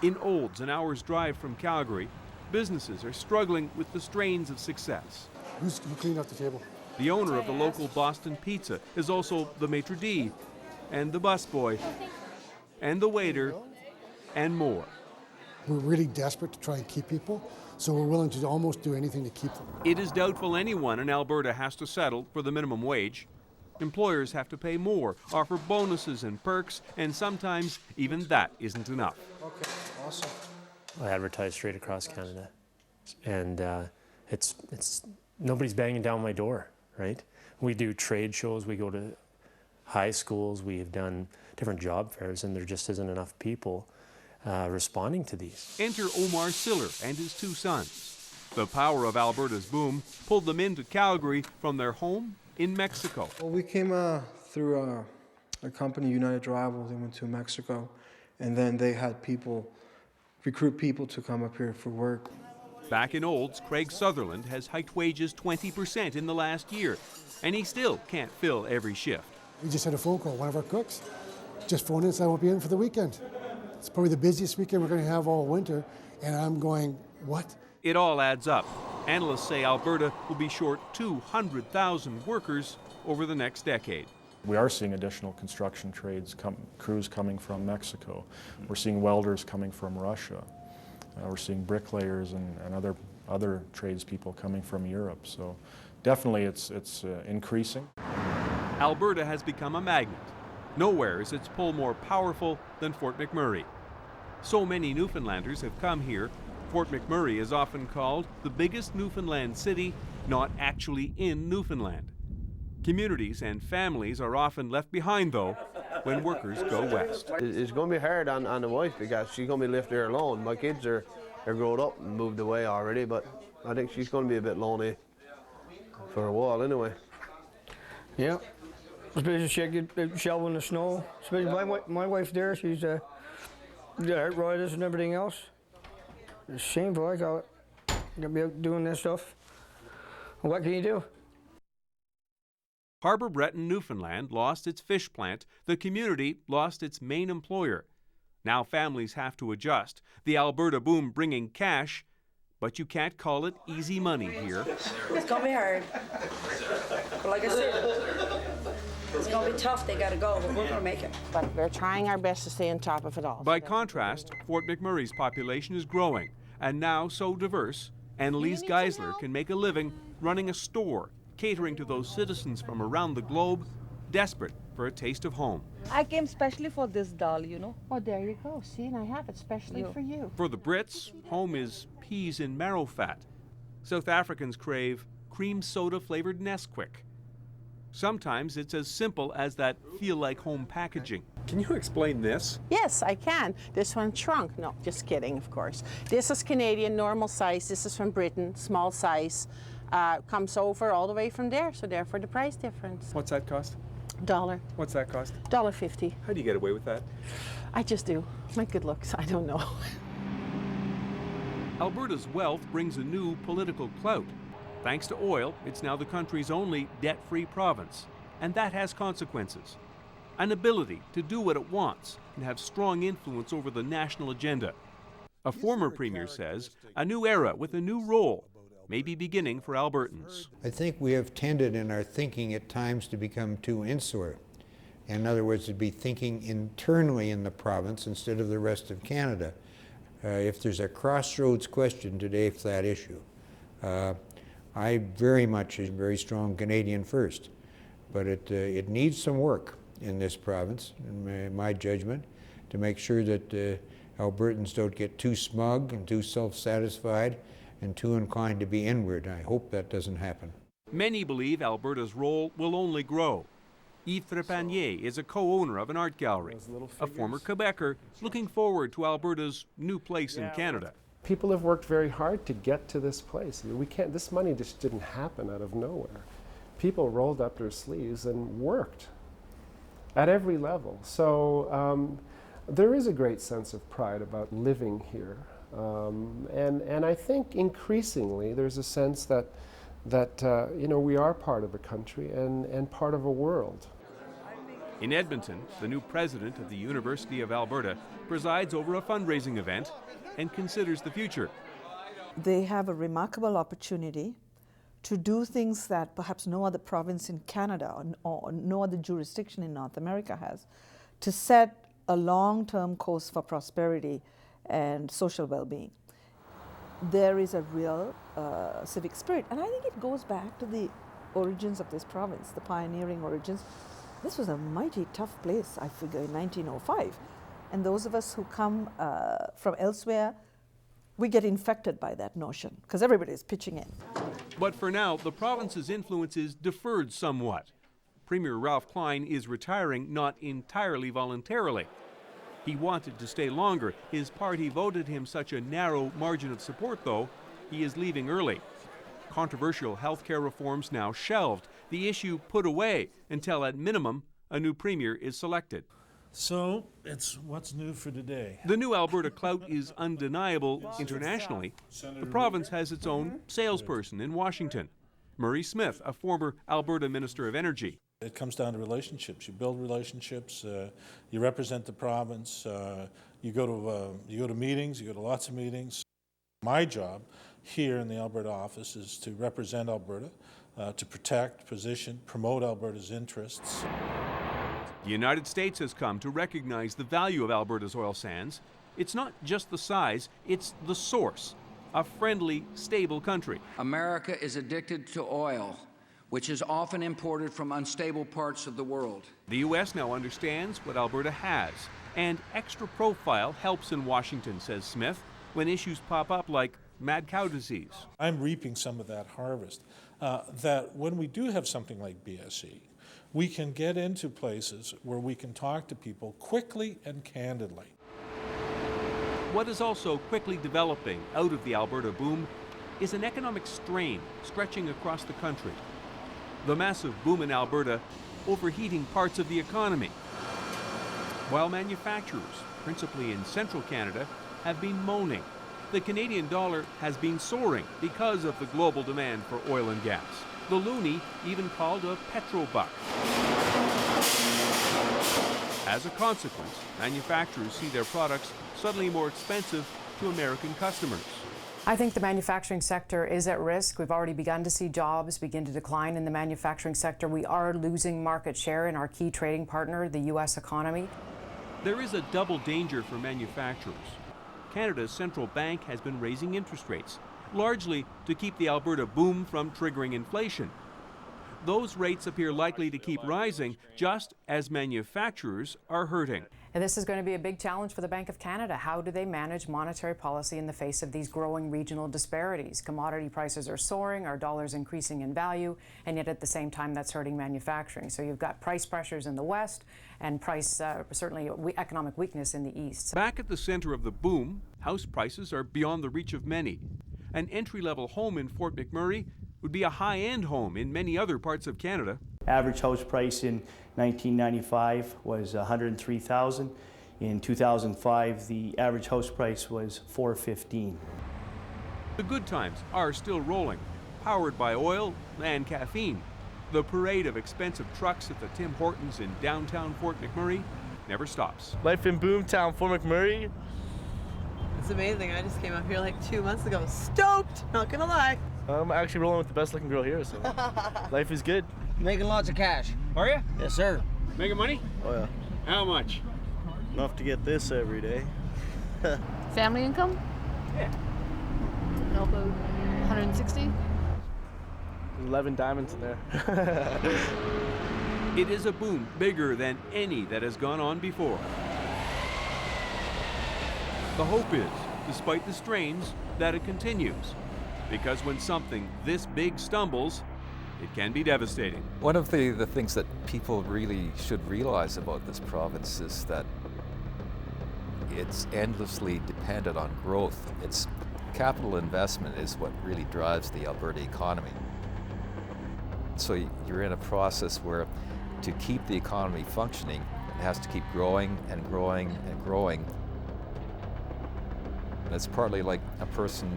In Olds, an hour's drive from Calgary, businesses are struggling with the strains of success. Who cleaned up the table? The owner of the local Boston Pizza is also the maitre d', and the busboy, and the waiter, and more. We're really desperate to try and keep people, so we're willing to almost do anything to keep them. It is doubtful anyone in Alberta has to settle for the minimum wage. Employers have to pay more, offer bonuses and perks, and sometimes even that isn't enough. Okay, awesome. I advertise straight across Canada, and it's nobody's banging down my door, right? We do trade shows, we go to high schools, we've done different job fairs, and there just isn't enough people responding to these. Enter Omar Siller and his two sons. The power of Alberta's boom pulled them into Calgary from their home in Mexico. Well, we came through a company, United Drive. They went to Mexico, and then they had recruit people to come up here for work. Back in Olds, Craig Sutherland has hiked wages 20% in the last year, and he still can't fill every shift. We just had a phone call, one of our cooks just phoned in and said, I won't be in for the weekend. It's probably the busiest weekend we're going to have all winter, and I'm going, what? It all adds up. Analysts say Alberta will be short 200,000 workers over the next decade. We are seeing additional construction crews coming from Mexico. We're seeing welders coming from Russia. We're seeing bricklayers and other tradespeople coming from Europe. So definitely it's increasing. Alberta has become a magnet. Nowhere is its pull more powerful than Fort McMurray. So many Newfoundlanders have come here. Fort McMurray is often called the biggest Newfoundland city, not actually in Newfoundland. Communities and families are often left behind, though, when workers go west. It's going to be hard on the wife because she's going to be left there alone. My kids are grown up and moved away already, but I think she's going to be a bit lonely for a while anyway. Yeah, especially shoveling the snow. Especially my wife there, she's the riders and everything else. It's shameful, I call it. You gotta be out doing this stuff. What can you do? Harbour Breton, Newfoundland lost its fish plant. The community lost its main employer. Now families have to adjust. The Alberta boom bringing cash, but you can't call it easy money here. It's gonna be hard. But like I said, it's gonna be tough. They gotta go, but we're gonna make it. But we're trying our best to stay on top of it all. By contrast, Fort McMurray's population is growing, and now so diverse, Annalise Geisler can make a living running a store, catering to those citizens from around the globe desperate for a taste of home. I came specially for this doll, you know. Oh, there you go. See, and I have it specially for you. For the Brits, home is peas in marrow fat. South Africans crave cream soda flavored Nesquik. Sometimes it's as simple as that feel-like-home packaging. Can you explain this? Yes, I can. This one shrunk. No, just kidding, of course. This is Canadian, normal size. This is from Britain, small size. Comes over all the way from there, so therefore the price difference. What's that cost? $1. What's that cost? $1.50. How do you get away with that? I just do. My good looks, I don't know. Alberta's wealth brings a new political clout. Thanks to oil, it's now the country's only debt-free province, and that has consequences. An ability to do what it wants and have strong influence over the national agenda. A former premier says a new era with a new role may be beginning for Albertans. I think we have tended in our thinking at times to become too insular. In other words, to be thinking internally in the province instead of the rest of Canada. If there's a crossroads question today for that issue, I very much is very strong Canadian first, but it needs some work in this province, in my judgment, to make sure that Albertans don't get too smug and too self-satisfied and too inclined to be inward. I hope that doesn't happen. Many believe Alberta's role will only grow. Yves Trepanier is a co-owner of an art gallery, a former Quebecer looking forward to Alberta's new place in Canada. People have worked very hard to get to this place. I mean, this money just didn't happen out of nowhere. People rolled up their sleeves and worked at every level. So there is a great sense of pride about living here. And I think increasingly there's a sense that you know, we are part of a country and part of a world. In Edmonton, the new president of the University of Alberta presides over a fundraising event and considers the future. They have a remarkable opportunity to do things that perhaps no other province in Canada or no other jurisdiction in North America has, to set a long-term course for prosperity and social well-being. There is a real civic spirit, and I think it goes back to the origins of this province, the pioneering origins. This was a mighty tough place, I figure, in 1905. And those of us who come from elsewhere, we get infected by that notion, because everybody is pitching in. But for now, the province's influence is deferred somewhat. Premier Ralph Klein is retiring not entirely voluntarily. He wanted to stay longer. His party voted him such a narrow margin of support, though, he is leaving early. Controversial health care reforms now shelved, the issue put away until, at minimum, a new premier is selected. So, it's what's new for today. The new Alberta clout is undeniable internationally. The province has its own salesperson in Washington, Murray Smith, a former Alberta Minister of Energy. It comes down to relationships. You build relationships. You represent the province. You go to meetings. You go to lots of meetings. My job here in the Alberta office is to represent Alberta, to protect, position, promote Alberta's interests. The United States has come to recognize the value of Alberta's oil sands. It's not just the size; it's the source. A friendly, stable country. America is addicted to oil, which is often imported from unstable parts of the world. The U.S. now understands what Alberta has, and extra profile helps in Washington, says Smith, when issues pop up like mad cow disease. I'm reaping some of that harvest, that when we do have something like BSE, we can get into places where we can talk to people quickly and candidly. What is also quickly developing out of the Alberta boom is an economic strain stretching across the country. The massive boom in Alberta overheating parts of the economy, while manufacturers, principally in central Canada, have been moaning. The Canadian dollar has been soaring because of the global demand for oil and gas. The loonie even called a petrobuck. As a consequence, manufacturers see their products suddenly more expensive to American customers. I think the manufacturing sector is at risk. We've already begun to see jobs begin to decline in the manufacturing sector. We are losing market share in our key trading partner, the U.S. economy. There is a double danger for manufacturers. Canada's central bank has been raising interest rates, largely to keep the Alberta boom from triggering inflation. Those rates appear likely to keep rising just as manufacturers are hurting. And this is going to be a big challenge for the Bank of Canada. How do they manage monetary policy in the face of these growing regional disparities? Commodity prices are soaring, our dollar's increasing in value, and yet at the same time that's hurting manufacturing. So you've got price pressures in the West and certainly economic weakness in the East. Back at the center of the boom, house prices are beyond the reach of many. An entry-level home in Fort McMurray would be a high-end home in many other parts of Canada. Average house price in 1995 was $103,000. In 2005, the average house price was $415,000. The good times are still rolling, powered by oil and caffeine. The parade of expensive trucks at the Tim Hortons in downtown Fort McMurray never stops. Life in Boomtown, Fort McMurray. It's amazing. I just came up here like 2 months ago. Stoked, not gonna lie. I'm actually rolling with the best looking girl here, so life is good. Making lots of cash. Are you? Yes, sir. Making money? Oh yeah. How much? Enough to get this every day. Family income? Yeah. About 160. 11 diamonds in there. It is a boom bigger than any that has gone on before. The hope is, despite the strains, that it continues. Because when something this big stumbles, it can be devastating. One of the things that people really should realize about this province is that it's endlessly dependent on growth. Its capital investment is what really drives the Alberta economy. So you're in a process where to keep the economy functioning, it has to keep growing and growing and growing. And it's partly like a person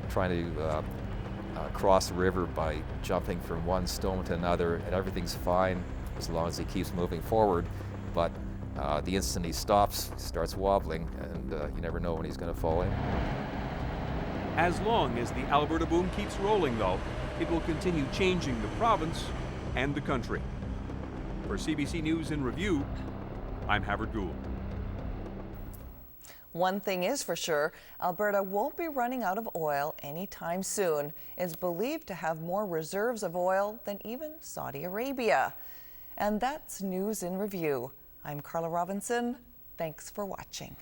trying to cross a river by jumping from one stone to another, and everything's fine as long as he keeps moving forward. But the instant he stops, he starts wobbling, and you never know when he's going to fall in. As long as the Alberta boom keeps rolling, though, it will continue changing the province and the country. For CBC News in Review, I'm Havard Gould. One thing is for sure, Alberta won't be running out of oil anytime soon. It's believed to have more reserves of oil than even Saudi Arabia. And that's News in Review. I'm Carla Robinson. Thanks for watching.